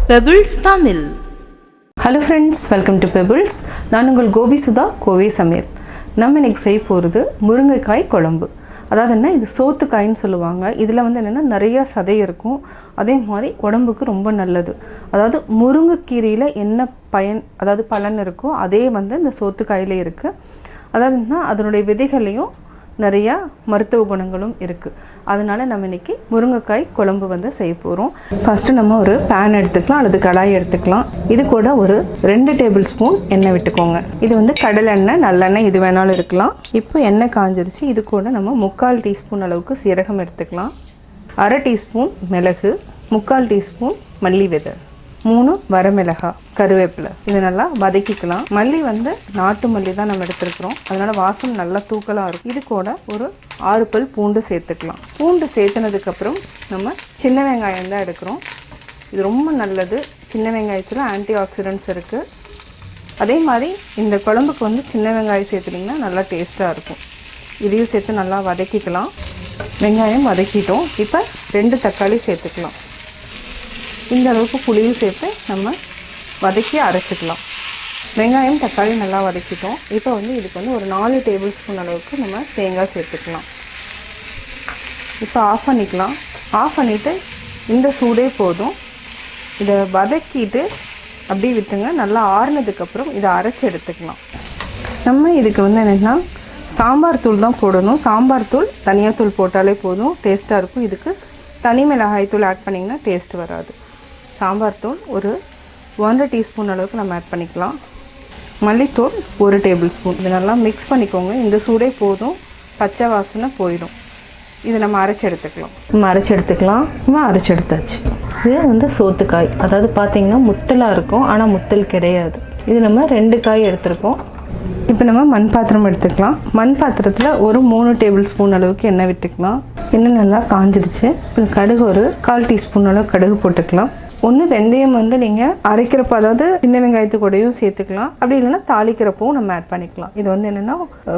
Pebbles Tamil. Hello friends, welcome to pebbles. நான் உங்கள் கோபி சுதா கோவை சமையல். நம்ம இன்றைக்கி செய்ய போகிறது முருங்கைக்காய் குழம்பு. அதாவது என்ன, இது சோத்துக்காயின்னு சொல்லுவாங்க. இதில் வந்து என்னென்னா நிறையா சதை இருக்கும், அதே மாதிரி உடம்புக்கு ரொம்ப நல்லது. அதாவது முருங்கைக்கீரையில் என்ன பலன் இருக்கோ அதே வந்து இந்த சோத்துக்காயிலே இருக்குது. அதாவது என்ன, அதனுடைய விதைகளையும் நிறையா மருத்துவ குணங்களும் இருக்குது. அதனால் நம்ம இன்றைக்கி முருங்கைக்காய் குழம்பு வந்து செய்ய போகிறோம். ஃபஸ்ட்டு நம்ம ஒரு பேன் எடுத்துக்கலாம் அல்லது கடாய் எடுத்துக்கலாம். இது கூட ஒரு 2 டேபிள் ஸ்பூன் எண்ணெய் விட்டுக்கோங்க. இது வந்து கடலெண்ணெய், நல்லெண்ணெய் எது வேணாலும் இருக்கலாம். இப்போ எண்ணெய் காஞ்சிருச்சு. இது கூட நம்ம 3/4 டீஸ்பூன் அளவுக்கு சீரகம் எடுத்துக்கலாம், 1/2 டீஸ்பூன் மிளகு, 3/4 டீஸ்பூன் மல்லி விதை, 3 வரமிளகாய், கருவேப்பிலை. இது நல்லா வதக்கிக்கலாம். மல்லி வந்து நாட்டு மல்லி தான் நம்ம எடுத்துருக்குறோம், அதனால் வாசம் நல்லா தூக்கலாக இருக்கும். இது கூட ஒரு 6 பல் பூண்டு சேர்த்துக்கலாம். பூண்டு சேர்த்துனதுக்கப்புறம் நம்ம சின்ன வெங்காயம் தான் எடுக்கிறோம். இது ரொம்ப நல்லது. சின்ன வெங்காயத்தில் ஆன்டி ஆக்சிடென்ட்ஸ் இருக்குது. அதே மாதிரி இந்த குழம்புக்கு வந்து சின்ன வெங்காயம் சேர்த்துட்டிங்கன்னா நல்லா டேஸ்ட்டாக இருக்கும். இதையும் சேர்த்து நல்லா வதக்கிக்கலாம். வெங்காயம் வதக்கிட்டோம். இப்போ 2 தக்காளி சேர்த்துக்கலாம். இந்த அளவுக்கு புளியும் சேர்த்து நம்ம வதக்கி அரைச்சிக்கலாம். வெங்காயம் தக்காளி நல்லா வதக்கிட்டோம். இப்போ வந்து இதுக்கு வந்து ஒரு 4 டேபிள் ஸ்பூன் அளவுக்கு நம்ம தேங்காய் சேர்த்துக்கலாம். இப்போ ஆஃப் பண்ணிக்கலாம். ஆஃப் பண்ணிவிட்டு இந்த சூடே போதும். இதை வதக்கிட்டு அப்படியே விட்டுங்க. நல்லா ஆறுனதுக்கப்புறம் இதை அரைச்சி எடுத்துக்கலாம். நம்ம இதுக்கு வந்து என்னென்னா சாம்பார் தூள் தான் போடணும். சாம்பார் தூள், தனியாக தூள் போட்டாலே போதும், டேஸ்ட்டாக இருக்கும். இதுக்கு தனி மிளகாய் தூள் ஆட் பண்ணிங்கன்னா டேஸ்ட் வராது. சாம்பார் தூள் ஒரு 1 டீஸ்பூன் அளவுக்கு நம்ம ஆட் பண்ணிக்கலாம். மல்லித்தூள் 1 டேபிள் ஸ்பூன். இது நல்லா மிக்ஸ் பண்ணிக்கோங்க. இந்த சூடே போதும், பச்சை வாசனை போயிடும். இது நம்ம அரைச்சி எடுத்துக்கலாம். நம்ம அரைச்சி எடுத்தாச்சு. இது வந்து சோத்துக்காய். அதாவது பார்த்திங்கன்னா முத்தலாக இருக்கும், ஆனால் முத்தல் கிடையாது. இது நம்ம 2 காய் எடுத்துருக்கோம். இப்போ நம்ம மண் பாத்திரம் எடுத்துக்கலாம். மண் பாத்திரத்தில் ஒரு 3 டேபிள் ஸ்பூன் அளவுக்கு எண்ணெய் விட்டுக்கலாம். எண்ணெய் நல்லா காஞ்சிடுச்சு. இப்போ கடுகு ஒரு 1/4 டீஸ்பூன் அளவு கடுகு போட்டுக்கலாம். ஒன்று வெந்தயம் வந்து நீங்கள் அரைக்கிறப்போ, அதாவது சின்ன வெங்காயத்து கூடயும் சேர்த்துக்கலாம். அப்படி இல்லைன்னா தாளிக்கிறப்பவும் நம்ம ஆட் பண்ணிக்கலாம். இது வந்து என்னென்னா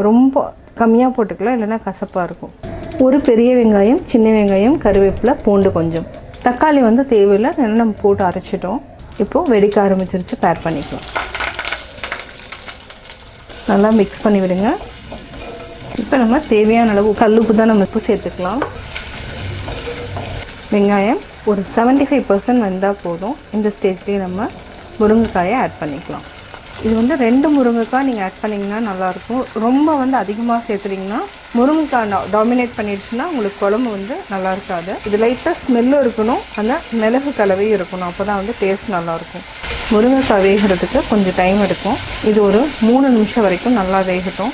ரொம்ப கம்மியாக போட்டுக்கலாம், இல்லைன்னா கசப்பாக இருக்கும். ஒரு பெரிய வெங்காயம், சின்ன வெங்காயம், கருவேப்பிலை, பூண்டு கொஞ்சம். தக்காளி வந்து தேவையில்லை, நம்ம போட்டு அரைச்சிட்டோம். இப்போது வெடிக்க ஆரம்பிச்சிருச்சு. பேர் பண்ணிக்கலாம். நல்லா மிக்ஸ் பண்ணி விடுங்க. இப்போ நம்ம தேவையான அளவு கல்லுப்பு தான் நம்ம உப்பு சேர்த்துக்கலாம். வெங்காயம் ஒரு 75% வெந்தால் போதும். இந்த ஸ்டேஜ்லேயே நம்ம முருங்கைக்காயை ஆட் பண்ணிக்கலாம். இது வந்து 2 முருங்கைக்காய் நீங்கள் ஆட் பண்ணிங்கன்னா நல்லாயிருக்கும். ரொம்ப வந்து அதிகமாக சேர்த்துட்டிங்கன்னா முருங்கைக்காய் டாமினேட் பண்ணிடுச்சுன்னா உங்களுக்கு குழம்பு வந்து நல்லா இருக்காது. இது லைட்டாக ஸ்மெல்லும் இருக்கணும், அந்த மிளகு கலவையும் இருக்கணும். அப்போ தான் வந்து டேஸ்ட் நல்லாயிருக்கும். முருங்கைக்காய் வேகிறதுக்கு கொஞ்சம் டைம் எடுக்கும். இது ஒரு 3 நிமிஷம் வரைக்கும் நல்லா வேகட்டும்.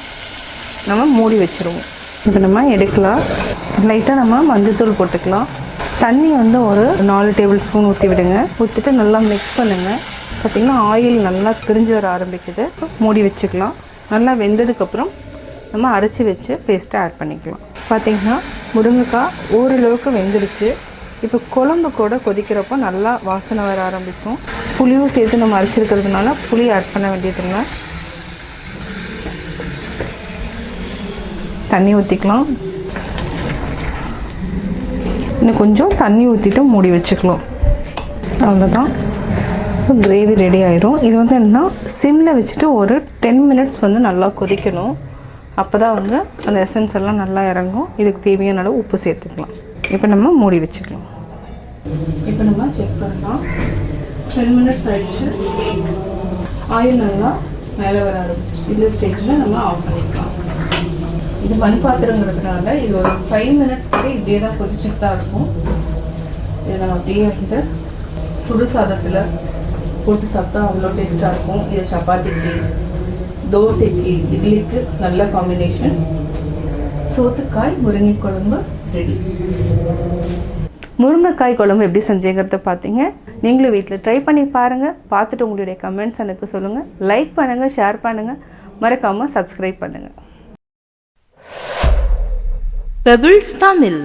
நம்ம மூடி வச்சுருவோம். இப்போ நம்ம எடுக்கலாம். லைட்டாக நம்ம மஞ்சள்தூள் போட்டுக்கலாம். தண்ணி வந்து ஒரு 4 டேபிள் ஸ்பூன் ஊற்றி விடுங்க. ஊற்றிட்டு நல்லா மிக்ஸ் பண்ணுங்கள். பார்த்திங்கன்னா ஆயில் நல்லா பிரிஞ்சு வர ஆரம்பிக்குது. மூடி வச்சுக்கலாம். நல்லா வெந்ததுக்கப்புறம் நம்ம அரைச்சி வச்சு பேஸ்ட்டை ஆட் பண்ணிக்கலாம். பார்த்திங்கன்னா முருங்கைக்காய் ஓரளவுக்கு வெந்துடுச்சு. இப்போ குழம்பு கூட கொதிக்கிறப்போ நல்லா வாசனை வர ஆரம்பிக்கும். புளியும் சேர்த்து நம்ம அரைச்சிருக்கிறதுனால புளி ஆட் பண்ண வேண்டியதுங்க. தண்ணி ஊற்றிக்கலாம். இன்னும் கொஞ்சம் தண்ணி ஊற்றிட்டு மூடி வச்சுக்கலாம். அவ்வளோதான், கிரேவி ரெடி ஆயிரும். இது வந்து என்னென்னா சிம்மில் வச்சுட்டு ஒரு 10 மினிட்ஸ் வந்து நல்லா கொதிக்கணும். அப்போ தான் வந்து அந்த எசன்ஸ் எல்லாம் நல்லா இறங்கும். இதுக்கு தேவையான அளவு உப்பு சேர்த்துக்கலாம். இப்போ நம்ம மூடி வச்சுக்கலாம். இப்போ நம்ம செக் பண்ணலாம். 10 மினிட்ஸ் ஆயிடுச்சு. ஆயில் நல்லா மேலே வர ஆரம்பிச்சிச்சு. இந்த ஸ்டேஜில் நம்ம ஆஃப் பண்ணிக்கலாம். இது மண் பாத்திரங்கிறதுனால இது ஒரு 5 மினிட்ஸ்க்கு இப்படியே தான் கொதிச்சுட்டு தான் இருக்கும். இதை நம்ம அப்படியே வந்து சுடு சாதத்தில் போட்டு சாப்பிட்டா அவ்வளோ டேஸ்ட்டாக இருக்கும். இது சப்பாத்திக்கு, தோசைக்கு, இட்லிக்கு நல்ல காம்பினேஷன். சோத்துக்காய் முருங்கை குழம்பு ரெடி. முருங்கைக்காய் குழம்பு எப்படி செஞ்சேங்கிறத பார்த்தீங்க. நீங்களும் வீட்டில் ட்ரை பண்ணி பாருங்கள். பார்த்துட்டு உங்களுடைய கமெண்ட்ஸ் எனக்கு சொல்லுங்கள். லைக் பண்ணுங்கள், ஷேர் பண்ணுங்கள், மறக்காமல் சப்ஸ்கிரைப் பண்ணுங்கள். பெபிள்ஸ் தமிழ்.